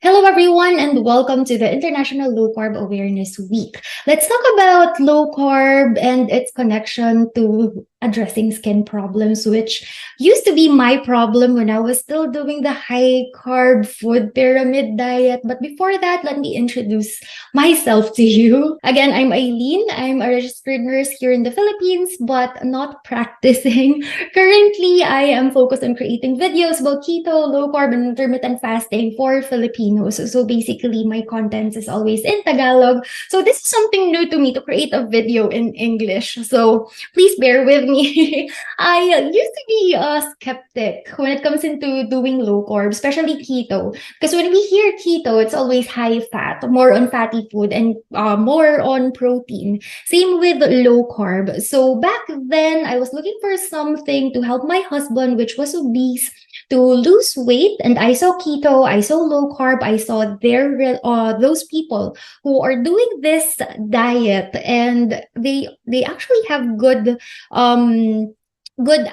Hello, everyone, and welcome to the International Low Carb Awareness Week. Let's talk about low carb and its connection to addressing skin problems, which used to be my problem when I was still doing the high carb food pyramid diet. But before that, let me introduce myself to you. Again, I'm Aileene. I'm a registered nurse here in the Philippines, but not practicing. Currently, I am focused on creating videos about keto, low carb, and intermittent fasting for Filipinos. So basically, my content is always in Tagalog. So this is something new to me to create a video in English. So please bear with me. I used to be a skeptic when it comes into doing low carb, especially keto. Because when we hear keto, it's always high fat, more on fatty food, and more on protein. Same with low carb. So back then, I was looking for something to help my husband, which was obese, to lose weight. And I saw keto, I saw low carb, I saw those people who are doing this diet, and they actually have good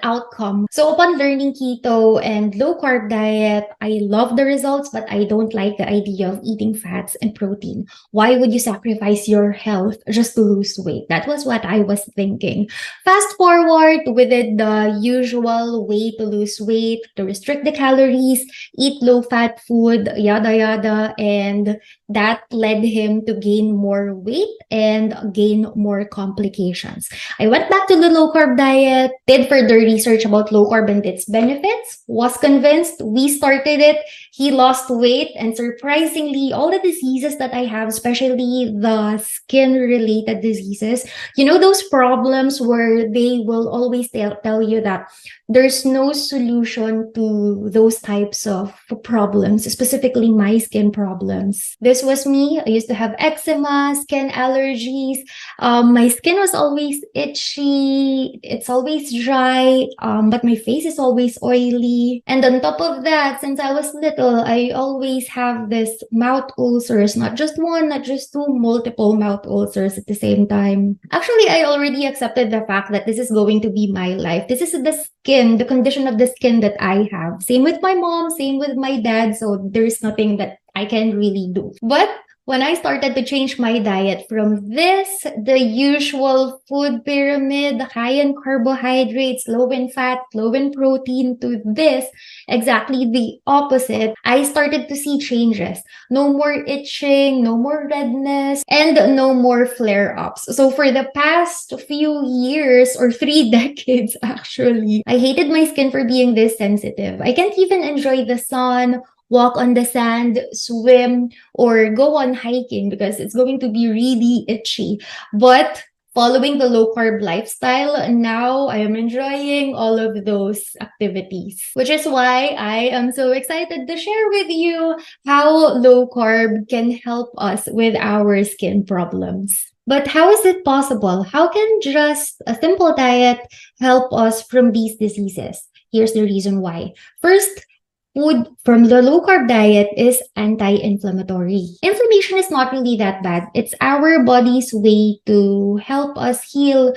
outcome. So upon learning keto and low carb diet, I love the results, but I don't like the idea of eating fats and protein. Why would you sacrifice your health just to lose weight? That was what I was thinking. Fast forward, we did the usual way to lose weight, to restrict the calories, eat low fat food, yada yada, and that led him to gain more weight and gain more complications. I went back to the low carb diet, did further research about low carb and its benefits, was convinced, we started it, he lost weight, and surprisingly, all the diseases that I have, especially the skin-related diseases, those problems where they will always tell you that there's no solution to those types of problems, specifically my skin problems. This was me. I used to have eczema, skin allergies. My skin was always itchy. It's always dry, but my face is always oily. And on top of that, since I was little, I always have this mouth ulcers, not just one, not just two, multiple mouth ulcers at the same time. Actually, I already accepted the fact that this is going to be my life. This is the condition of the skin that I have. Same with my mom, same with my dad. So there's nothing that I can really do. But when I started to change my diet from the usual food pyramid, high in carbohydrates, low in fat, low in protein, to this, exactly the opposite, I started to see changes. No more itching, no more redness, and no more flare-ups. So for the past few years, or 3 decades actually, I hated my skin for being this sensitive. I can't even enjoy the sun, walk on the sand, swim, or go on hiking because it's going to be really itchy. But following the low carb lifestyle, now I am enjoying all of those activities, which is why I am so excited to share with you how low carb can help us with our skin problems. But how is it possible? How can just a simple diet help us from these diseases? Here's the reason why. First, food from the low carb diet is anti-inflammatory. Inflammation is not really that bad. It's our body's way to help us heal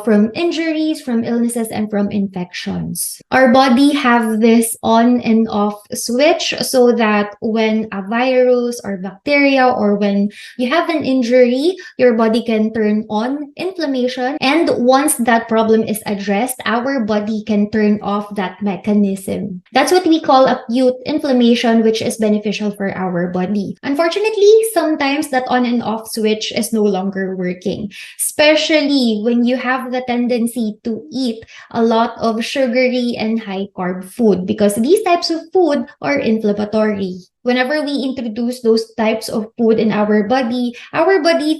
from injuries, from illnesses, and from infections. Our body have this on and off switch so that when a virus or bacteria, or when you have an injury, your body can turn on inflammation. And once that problem is addressed, our body can turn off that mechanism. That's what we call acute inflammation, which is beneficial for our body. Unfortunately, sometimes that on and off switch is no longer working, especially when you have the tendency to eat a lot of sugary and high carb food, because these types of food are inflammatory. Whenever we introduce those types of food in our body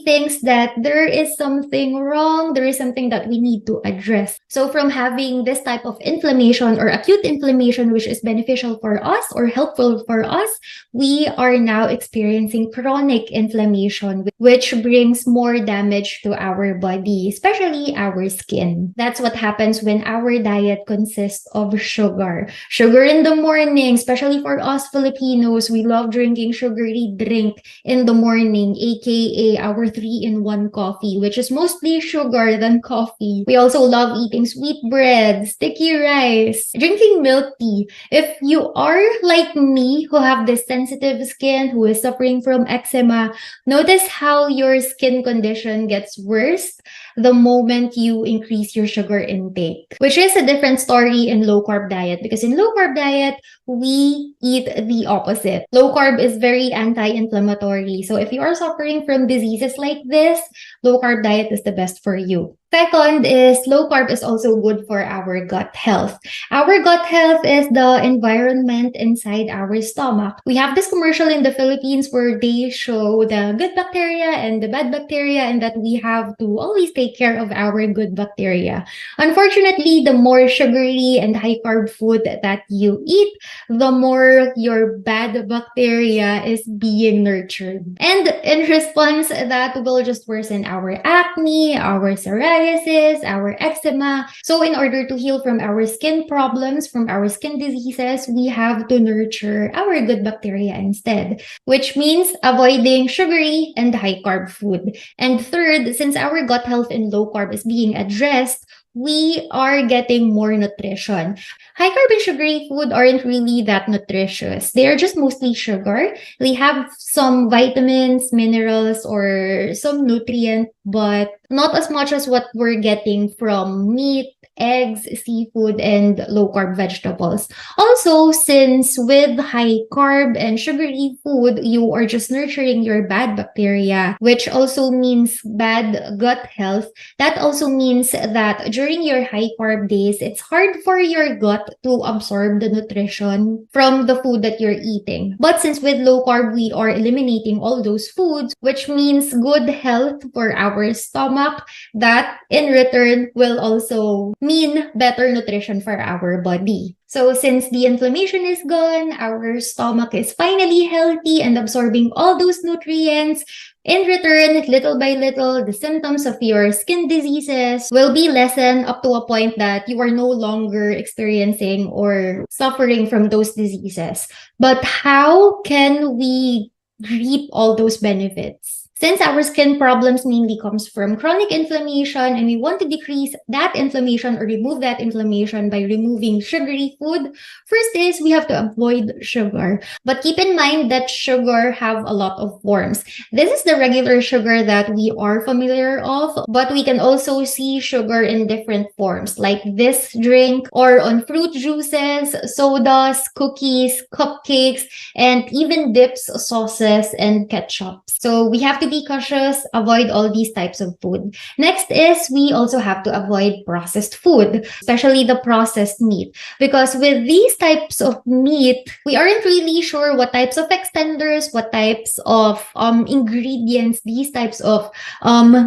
thinks that there is something wrong, there is something that we need to address. So from having this type of inflammation or acute inflammation, which is beneficial for us or helpful for us, we are now experiencing chronic inflammation, which brings more damage to our body, especially our skin. That's what happens when our diet consists of sugar. Sugar in the morning, especially for us Filipinos, we love drinking sugary drink in the morning, aka our 3-in-1 coffee, which is mostly sugar than coffee. We also love eating sweet bread, sticky rice, drinking milk tea. If you are like me, who have this sensitive skin, who is suffering from eczema, notice how your skin condition gets worse the moment you increase your sugar intake, which is a different story in low carb diet, because in low carb diet, we eat the opposite. Low carb is very anti-inflammatory. So if you are suffering from diseases like this, low carb diet is the best for you. Second is low carb is also good for our gut health. Our gut health is the environment inside our stomach. We have this commercial in the Philippines where they show the good bacteria and the bad bacteria, and that we have to always take care of our good bacteria. Unfortunately, the more sugary and high carb food that you eat, the more your bad bacteria is being nurtured. And in response, that will just worsen our acne, our psoriasis, our eczema. So in order to heal from our skin problems, from our skin diseases, we have to nurture our good bacteria instead, which means avoiding sugary and high carb food. And third, since our gut health in low carb is being addressed, we are getting more nutrition. High carb and sugary food aren't really that nutritious. They are just mostly sugar. They have some vitamins, minerals, or some nutrient, but not as much as what we're getting from meat, eggs, seafood, and low-carb vegetables. Also, since with high carb and sugary food, you are just nurturing your bad bacteria, which also means bad gut health. That also means that during your high carb days, it's hard for your gut to absorb the nutrition from the food that you're eating. But since with low carb, we are eliminating all those foods, which means good health for our stomach. That in return will also mean better nutrition for our body. So since the inflammation is gone, our stomach is finally healthy and absorbing all those nutrients. In return, little by little, the symptoms of your skin diseases will be lessened up to a point that you are no longer experiencing or suffering from those diseases. But how can we reap all those benefits? Since our skin problems mainly comes from chronic inflammation, and we want to decrease that inflammation or remove that inflammation by removing sugary food, first is we have to avoid sugar. But keep in mind that sugar have a lot of forms. This is the regular sugar that we are familiar of, but we can also see sugar in different forms, like this drink or on fruit juices, sodas, cookies, cupcakes, and even dips, sauces, and ketchup. So we have to be cautious, avoid all these types of food. Next is we also have to avoid processed food, especially the processed meat. Because with these types of meat, we aren't really sure what types of extenders, what types of ingredients these types of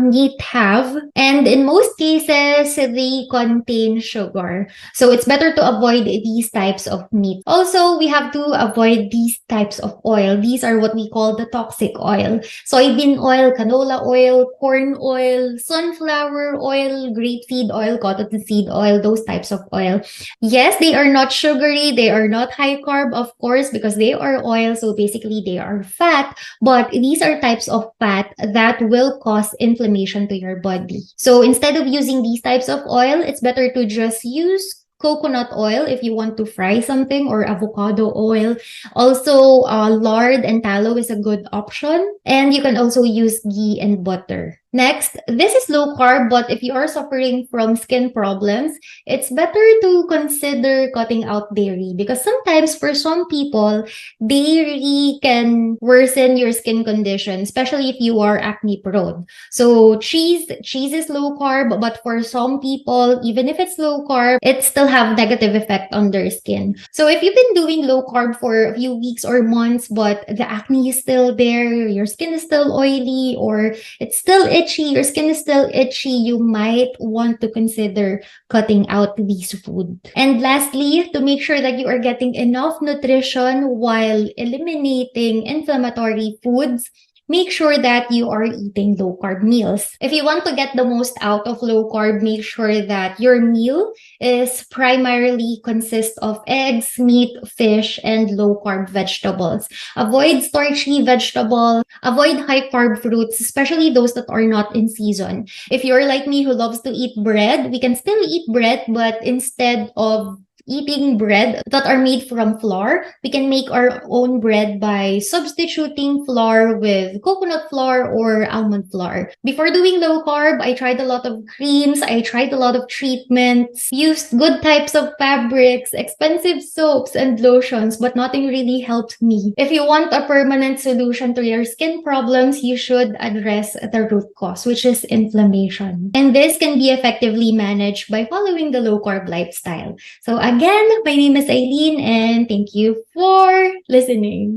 meat have. And in most cases, they contain sugar. So it's better to avoid these types of meat. Also, we have to avoid these types of oil. These are what we call the toxic oil. Soybean oil, canola oil, corn oil, sunflower oil, grapeseed oil, cottonseed oil, those types of oil. Yes, they are not sugary, they are not high carb, of course, because they are oil, so basically they are fat, but these are types of fat that will cause inflammation to your body. So instead of using these types of oil, it's better to just use coconut oil if you want to fry something, or avocado oil. Also, lard and tallow is a good option. And you can also use ghee and butter. Next, this is low carb, but if you are suffering from skin problems, it's better to consider cutting out dairy, because sometimes for some people, dairy can worsen your skin condition, especially if you are acne prone. So cheese is low carb, but for some people, even if it's low carb, it still have negative effect on their skin. So if you've been doing low carb for a few weeks or months, but the acne is still there, your skin is still oily, or it's still itchy, your skin is still itchy, you might want to consider cutting out these food. And lastly, to make sure that you are getting enough nutrition while eliminating inflammatory foods, make sure that you are eating low carb meals. If you want to get the most out of low carb, make sure that your meal is primarily consist of eggs, meat, fish, and low carb vegetables. Avoid starchy vegetables, avoid high carb fruits, especially those that are not in season. If you're like me who loves to eat bread, we can still eat bread, but instead of eating bread that are made from flour, we can make our own bread by substituting flour with coconut flour or almond flour. Before doing low carb, I tried a lot of creams, I tried a lot of treatments, used good types of fabrics, expensive soaps and lotions, but nothing really helped me. If you want a permanent solution to your skin problems, you should address the root cause, which is inflammation. And this can be effectively managed by following the low carb lifestyle. So again, my name is Aileen and thank you for listening.